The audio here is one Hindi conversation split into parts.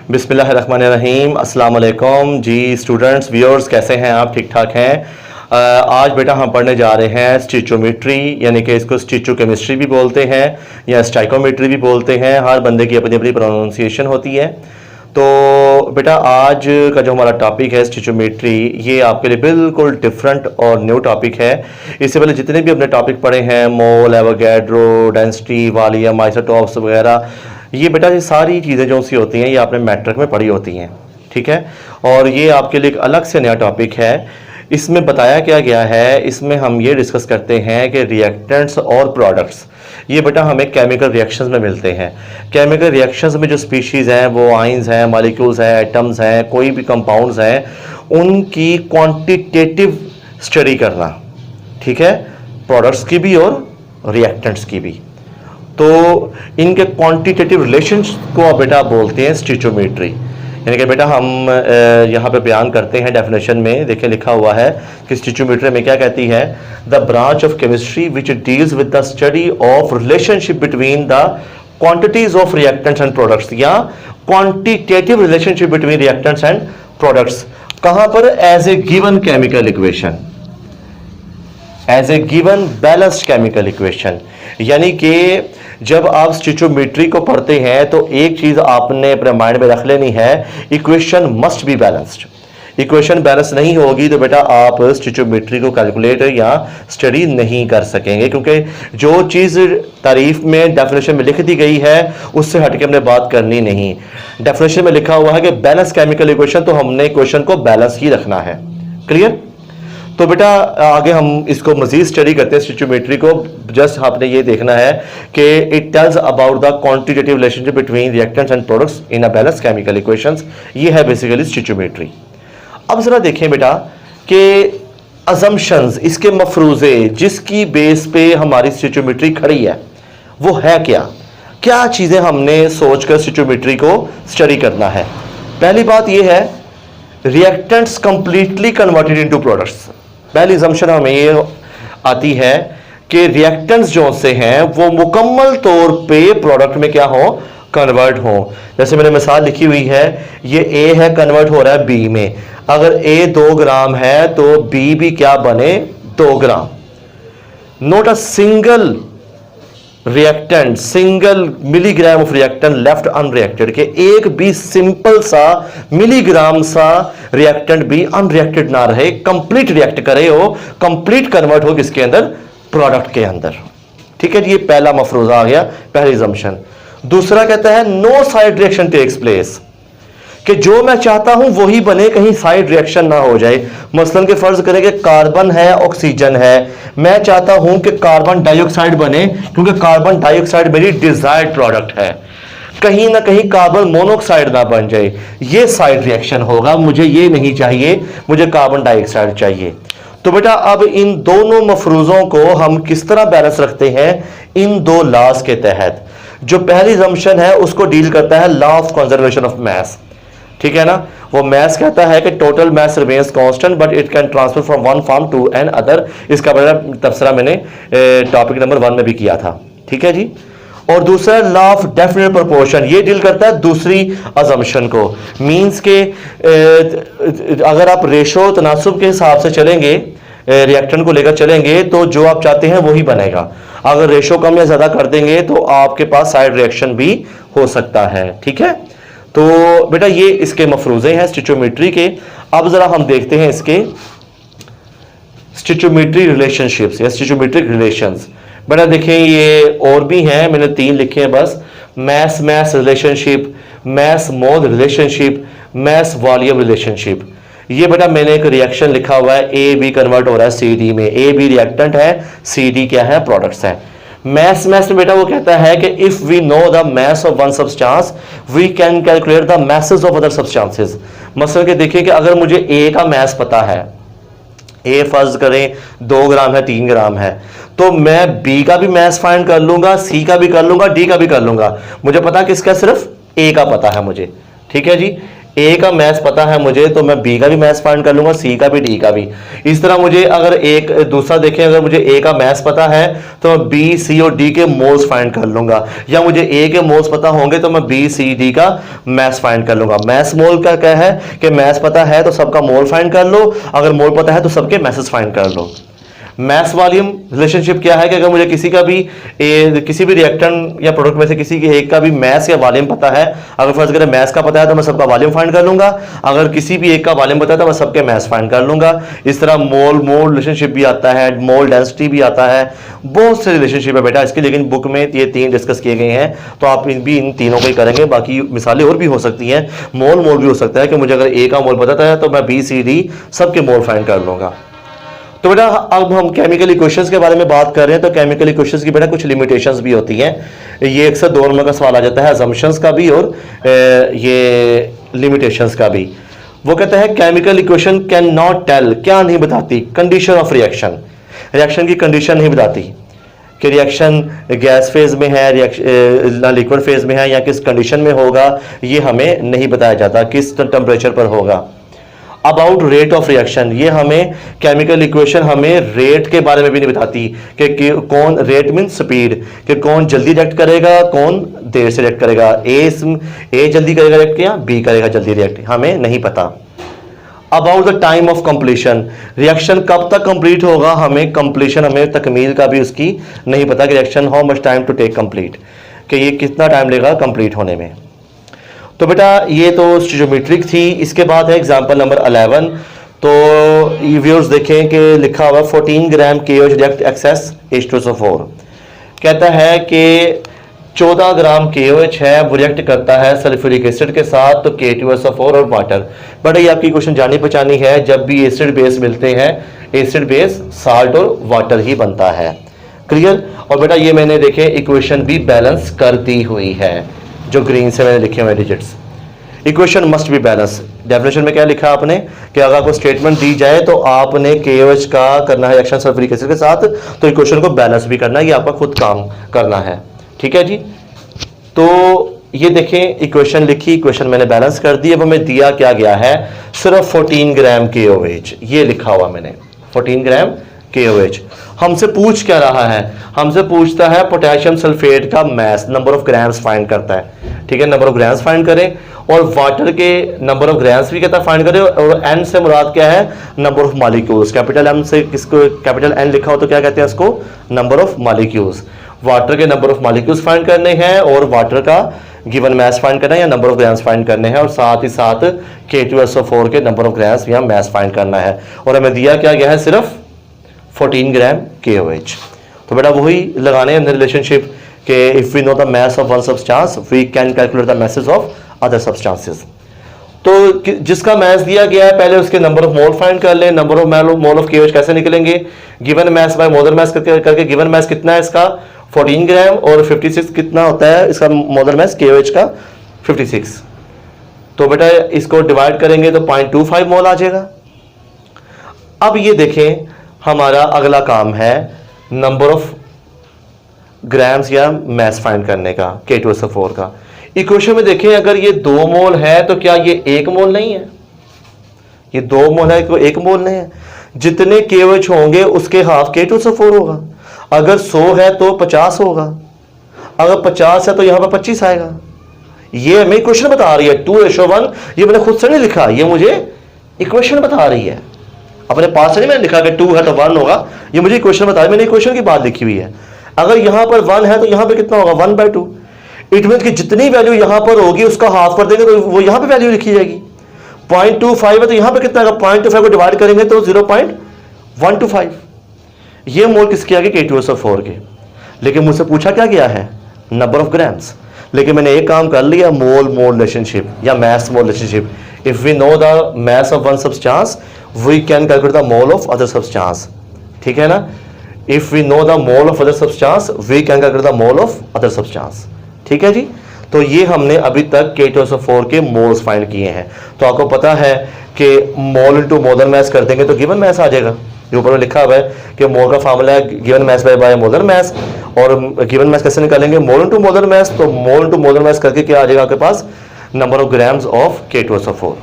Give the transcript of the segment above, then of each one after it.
बिस्मिल्लाहिर्रहमानिर्रहीम अस्सलाम वालेकुम जी स्टूडेंट्स व्यूअर्स, कैसे हैं आप? ठीक ठाक हैं? आज बेटा हम पढ़ने जा रहे हैं स्टिचोमेट्री, यानी कि इसको स्टिचोकेमिस्ट्री भी बोलते हैं या स्टाइकोमेट्री भी बोलते हैं। हर बंदे की अपनी अपनी प्रोनाउंसिएशन होती है। तो बेटा आज का जो हमारा टॉपिक है स्टिचोमेट्री, ये आपके लिए बिल्कुल डिफरेंट और न्यू टॉपिक है। इससे पहले जितने भी अपने टॉपिक पढ़े हैं, मोल, एवोगैड्रो, डेंसिटी, वॉल्यूम, आइसोटॉप्स वगैरह, ये बेटा ये सारी चीज़ें जो सी होती हैं ये आपने मैट्रिक में पढ़ी होती हैं, ठीक है। और ये आपके लिए एक अलग से नया टॉपिक है। इसमें बताया क्या गया है, इसमें हम ये डिस्कस करते हैं कि रिएक्टेंट्स और प्रोडक्ट्स ये बेटा हमें केमिकल रिएक्शंस में मिलते हैं। केमिकल रिएक्शंस में जो स्पीशीज़ हैं वो आइंस हैं, मॉलिक्यूल्स हैं, एटम्स हैं, कोई भी कंपाउंड्स हैं, उनकी क्वांटिटेटिव स्टडी करना, ठीक है, प्रोडक्ट्स की भी और रिएक्टेंट्स की भी। तो इनके क्वांटिटेटिव रिलेशंस को बेटा बोलते हैं स्टिचोमेट्री। यानी कि बेटा हम यहाँ पे बयान करते हैं डेफिनेशन में, देखिए लिखा हुआ है कि स्टिचोमेट्री में क्या कहती है, the branch of chemistry which deals with the study of relationship between the quantities of reactants and products, या quantitative relationship between reactants and products. कहाँ पर? As a given chemical equation, as a given balanced chemical equation. यानी कि जब आप स्टिचोमेट्री को पढ़ते हैं तो एक चीज आपने अपने माइंड में रख लेनी है, equation must be balanced. Equation balance नहीं होगी तो बेटा आप स्टिचोमेट्री को कैलकुलेट या स्टडी नहीं कर सकेंगे, क्योंकि जो चीज तारीफ में डेफिनेशन में लिख दी गई है उससे हटके हमने बात करनी नहीं। डेफिनेशन में लिखा हुआ है कि बैलेंस केमिकल इक्वेशन, तो हमने इक्वेशन को बैलेंस ही रखना है। क्लियर? तो बेटा आगे हम इसको मजीद स्टडी करते हैं स्टिचोमेट्री को। जस्ट आपने ये देखना है कि it tells about the quantitative relationship between reactants and products in a balance chemical equations. ये है बेसिकली स्टिचोमेट्री। अब जरा देखें बेटा कि अजम्पशंस, इसके मफरूजे जिसकी बेस पे हमारी स्टिचोमेट्री खड़ी है वो है क्या? क्या चीजें हमने सोचकर स्टिचोमेट्री को स्टडी करना है? पहली बात यह है, reactants completely converted into products. पहली असम्पशन हमें ये आती है कि रिएक्टेंट्स जो से हैं वो मुकम्मल तौर पे प्रोडक्ट में क्या हो, कन्वर्ट हो। जैसे मैंने मिसाल लिखी हुई है, ये ए है, कन्वर्ट हो रहा है बी में। अगर ए 2 ग्राम है तो बी भी क्या बने, 2 gram. Note a single reactant, single milligram of reactant left unreacted, के एक भी सिंपल सा मिलीग्राम सा रिएक्टेंट भी अनरिएक्टेड ना रहे, कंप्लीट रिएक्ट करे हो, कंप्लीट कन्वर्ट हो किसके अंदर, प्रोडक्ट के अंदर। ठीक है, ये पहला मफरूजा आ गया, पहली असम्पशन। दूसरा कहता है no side reaction takes place, कि जो मैं चाहता हूं वही बने, कहीं साइड रिएक्शन ना हो जाए। मसलन के फर्ज करें कि कार्बन है, ऑक्सीजन है, मैं चाहता हूं कि कार्बन डाइऑक्साइड बने, क्योंकि कार्बन डाइऑक्साइड मेरी डिजायर्ड प्रोडक्ट है, कहीं ना कहीं कार्बन मोनोऑक्साइड ना बन जाए, ये साइड रिएक्शन होगा, मुझे ये नहीं चाहिए, मुझे कार्बन डाइऑक्साइड चाहिए। तो बेटा अब इन दोनों मफरूजों को हम किस तरह बैलेंस रखते हैं, इन 2 लॉज के तहत। जो पहली असम्पशन है उसको डील करता है law of conservation of mass, ठीक है ना। वो मैथ कहता है कि total mass remains constant but it can transfer from one form to another. इसका बड़ा तबसरा मैंने टॉपिक नंबर 1 में भी किया था, ठीक है जी। और दूसरा लॉ ऑफ डेफिनेट प्रोपोर्शन, ये डील करता है दूसरी असम्पशन को। मींस के अगर आप रेशो तनासुब के हिसाब से चलेंगे, रिएक्टेंट को लेकर चलेंगे, तो जो आप चाहते हैं वही बनेगा। अगर रेशो कम या ज्यादा कर देंगे तो आपके पास साइड रिएक्शन भी हो सकता है, ठीक है। तो बेटा ये इसके मफरूजे हैं स्टिचोमेट्री के। अब जरा हम देखते हैं इसके स्टिचोमेट्री रिलेशनशिप्स या स्टिचोमेट्रिक रिलेशंस। बेटा देखें ये और भी हैं, मैंने 3 लिखे हैं बस। Mess mess relationship, mess mole relationship, mess volume relationship. ये बेटा मैंने एक रिएक्शन लिखा हुआ है, ए बी कन्वर्ट हो रहा है सी डी में, ए बी रिएक्टेंट है, सी डी क्या है, प्रोडक्ट्स है। मैस में बेटा वो कहता है कि if we know the mass of one substance we can calculate the masses of other substances. मसलन के देखिए कि अगर मुझे ए का मैस पता है, ए फर्ज करें 2 ग्राम है, 3 ग्राम है, तो मैं बी का भी मैस फाइंड कर लूंगा, सी का भी कर लूंगा, डी का भी कर लूंगा। मुझे पता किसका, सिर्फ ए का पता है मुझे, ठीक है जी। ए का मैथ्स पता है मुझे तो मैं बी का भी मैथ्स फाइंड कर लूंगा, सी का भी, डी का भी। इस तरह मुझे अगर एक दूसरा देखें, अगर मुझे ए का मैथ्स पता है तो मैं बी, सी और डी के मोल्स फाइंड कर लूंगा, या मुझे ए के मोल्स पता होंगे तो मैं बी, सी, डी का मैथ्स फाइंड कर लूंगा। मैथ्स मोल का क्या है कि मैथ्स पता है तो सबका मोल फाइंड कर लो, अगर मोल पता है तो सबके मैसेज फाइंड कर लो। मैथ्स वॉल्यूम रिलेशनशिप क्या है कि अगर मुझे किसी का भी किसी भी रिएक्टेंट या प्रोडक्ट में से किसी के एक का भी मैथ्स या वॉल्यूम पता है, अगर फर्ज करें मैथ्स का पता है तो मैं सबका वॉल्यूम फाइंड कर लूंगा, अगर किसी भी एक का वॉल्यूम पता है तो मैं सबके मैथ्स फाइंड कर लूंगा। इस तरह मोल मोल रिलेशनशिप भी आता है, मोल डेंसिटी भी आता है, बहुत से रिलेशनशिप है बेटा इसकी, लेकिन बुक में ये 3 डिस्कस किए गए हैं तो आप इन तीनों को ही करेंगे। बाकी मिसालें और भी हो सकती हैं, मोल मोल भी हो सकता है कि मुझे अगर ए का मोल पता है तो मैं बी, सी, डी सबके मोल फाइंड कर लूंगा। तो बेटा अब हम केमिकल इक्वेशंस के बारे में बात कर रहे हैं, तो केमिकल इक्वेशंस की बेटा कुछ लिमिटेशंस भी होती हैं। ये अक्सर 2 नंबर का सवाल आ जाता है, असम्पशंस का भी और ये लिमिटेशंस का भी। वो कहता है chemical equation can not tell, क्या नहीं बताती, कंडीशन ऑफ रिएक्शन, रिएक्शन की कंडीशन नहीं बताती कि रिएक्शन गैस फेज में है, रिएक्शन लिक्विड फेज में है, या किस कंडीशन में होगा ये हमें नहीं बताया जाता, किस टेम्परेचर पर होगा। अबाउट रेट ऑफ रिएक्शन, ये हमें केमिकल इक्वेशन हमें रेट के बारे में भी नहीं बताती कि कौन, रेट मीन स्पीड, कि कौन जल्दी रिएक्ट करेगा, कौन देर से रिएक्ट करेगा, ए जल्दी करेगा रिएक्ट या बी करेगा जल्दी रिएक्ट, हमें नहीं पता। About the time of completion, reaction कब तक कंप्लीट होगा, हमें कंप्लीशन, हमें तकमील का भी उसकी नहीं पता कि reaction how much time to take complete, कि ये कितना टाइम लेगा कंप्लीट होने में। तो बेटा ये तो स्टोइचोमेट्रिक थी। इसके बाद है एग्जांपल नंबर 11। तो व्यूअर्स देखें कि लिखा हुआ 14 ग्राम KOH रिएक्ट एक्सेस H2SO4, कहता है कि 14 ग्राम KOH है वो रिएक्ट करता है सल्फ्यूरिक एसिड के साथ, तो K2SO4 और वाटर। बेटा ये आपकी क्वेश्चन जानी पहचानी है, जब भी एसिड बेस मिलते हैं, एसिड बेस साल्ट और वाटर ही बनता है, क्लियर। और बेटा ये मैंने देखे इक्वेशन भी बैलेंस कर दी हुई है, जो ग्रीन से मैंने लिखे हुए digits. Equation must be balance, definition में क्या लिखा आपने कि अगर आपको स्टेटमेंट दी जाए तो आपने KOH का करना है रिएक्शन सल्फ्यूरिक एसिड के साथ, तो इक्वेशन को बैलेंस भी करना है, ये आपका खुद काम करना है, ठीक है जी। तो ये देखें इक्वेशन लिखी, इक्वेशन मैंने बैलेंस कर दी। अब हमें दिया क्या गया है, सिर्फ 14 ग्राम KOH, ये लिखा हुआ मैंने 14 ग्राम KOH। हमसे पूछ क्या रहा है, हमसे पूछता है पोटेशियम सल्फेट का mass, number of grams find करता है, ठीक है, नंबर ऑफ ग्राम्स फाइंड करें, और वाटर के नंबर ऑफ ग्राम्स भी कहता है फाइंड करें, और एन से मुराद क्या है, number of molecules. Capital M से किसको कैपिटल एन लिखा हो तो क्या कहते हैं उसको, नंबर ऑफ मॉलिक्यूल्स। वाटर के नंबर ऑफ मॉलिक्यूल्स फाइंड करने हैं, और वाटर का गिवन मैस फाइंड करना है या नंबर ऑफ ग्राम्स फाइंड करने हैं, और साथ ही साथ K2SO4 के नंबर ऑफ ग्राम्स या मैस फाइंड करना है। और हमें दिया क्या गया है, सिर्फ 14 ग्राम KOH। तो बेटा वही लगाने हैं रिलेशनशिप कि if we know the mass of one substance we can calculate the masses of other substances. तो जिसका मास दिया गया है पहले उसके नंबर ऑफ मोल फाइंड कर लें। Number of mole of KOH कैसे निकलेंगे, given mass by molar mass करके गिवन मास कितना है इसका 14 ग्राम, और 56 कितना होता है इसका मोलर मास KOH का 56। तो बेटा इसको डिवाइड करेंगे तो 0.25 मोल आ जाएगा। अब ये देखें हमारा अगला काम है नंबर ऑफ ग्राम्स या मैस फाइंड करने का K2SO4 का। इक्वेशन में देखें अगर ये 2 मोल है तो क्या ये 1 मोल नहीं है, ये 2 मोल है, 1 मोल नहीं है। जितने KOH होंगे उसके हाफ K2SO4 होगा। अगर 100 है तो 50 होगा, अगर 50 है तो यहां पर 25 आएगा। ये हमें इक्वेशन बता रही है 2:1। ये मैंने खुद से नहीं लिखा, ये मुझे इक्वेशन बता रही है, अपने पास से नहीं मैंने लिखा कि 2 है तो 1 होगा, ये मुझे इक्वेशन बता रही है, मैंने इक्वेशन की बात लिखी हुई है। अगर यहां पर 1 है तो यहां पे कितना होगा 1/2। इट मीन कि जितनी वैल्यू यहां पर होगी उसका हाफ कर देंगे तो वो यहां पे वैल्यू लिखी जाएगी। 0.25 है तो यहां पे कितना आएगा, 0.25 को डिवाइड करेंगे तो 0.125। ये मोल किसके आगे, K2SO4 के। लेकिन मुझसे पूछा क्या गया है, नंबर ऑफ ग्राम्स। लेकिन मैंने एक काम कर लिया, मोल मोल रिलेशनशिप या mass mole relationship. If we know the mass of one substance we can calculate the mole of other substance, ठीक है ना। If we know the mole of other substance we can calculate the mole of other substance, ठीक है जी। तो ये हमने अभी तक K2SO4 के मोल्स फाइंड किए हैं। तो आपको पता है कि मोल इनटू मोलर मास कर देंगे तो गिवन मास आ जाएगा। ये ऊपर में लिखा हुआ है कि मोल का फार्मूला है given mass by molar mass, और गिवन मास कैसे निकालेंगे, मोल इनटू मोलर मास। तो मोल इनटू मोलर मास करके क्या आ जाएगा आपके पास, number of grams of K2SO4।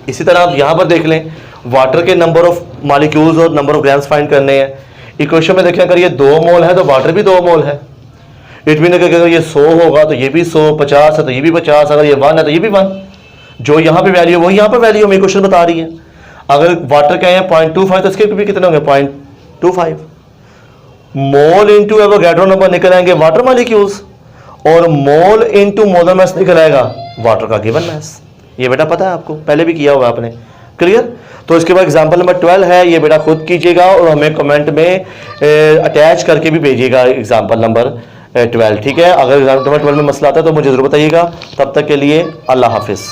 इसी तरह आप यहाँ पर देख लें, वाटर के नंबर ऑफ मॉलिक्यूल्स और नंबर ऑफ ग्राम्स फाइंड करने हैं। इक्वेशन में देखें, अगर ये 2 मोल है तो वाटर भी 2 मोल है। इट मीन अगर ये 100 होगा तो ये भी 100, 50 है तो ये भी 50, अगर ये 1 है तो ये भी 1। जो यहाँ पे वैल्यू वही यहाँ पे वैल्यू हमें क्वेश्चन बता रही है। अगर वाटर का है 0.25 तो इसके भी कितने होंगे 0.25। मोल इंटू एवोगैड्रो नंबर निकल आएंगे वाटर मॉलिक्यूल्स, और मोल इंटू मोलर मास निकल आएगा वाटर का गिवन मास। ये बेटा पता है आपको, पहले भी किया होगा आपने। क्लियर? तो इसके बाद एग्जांपल नंबर 12 है, ये बेटा खुद कीजिएगा और हमें कमेंट में अटैच करके भी भेजिएगा एग्जांपल नंबर 12। ठीक है? अगर एग्जांपल नंबर 12 में मसला आता है तो मुझे जरूर बताइएगा। तब तक के लिए अल्लाह हाफिज़।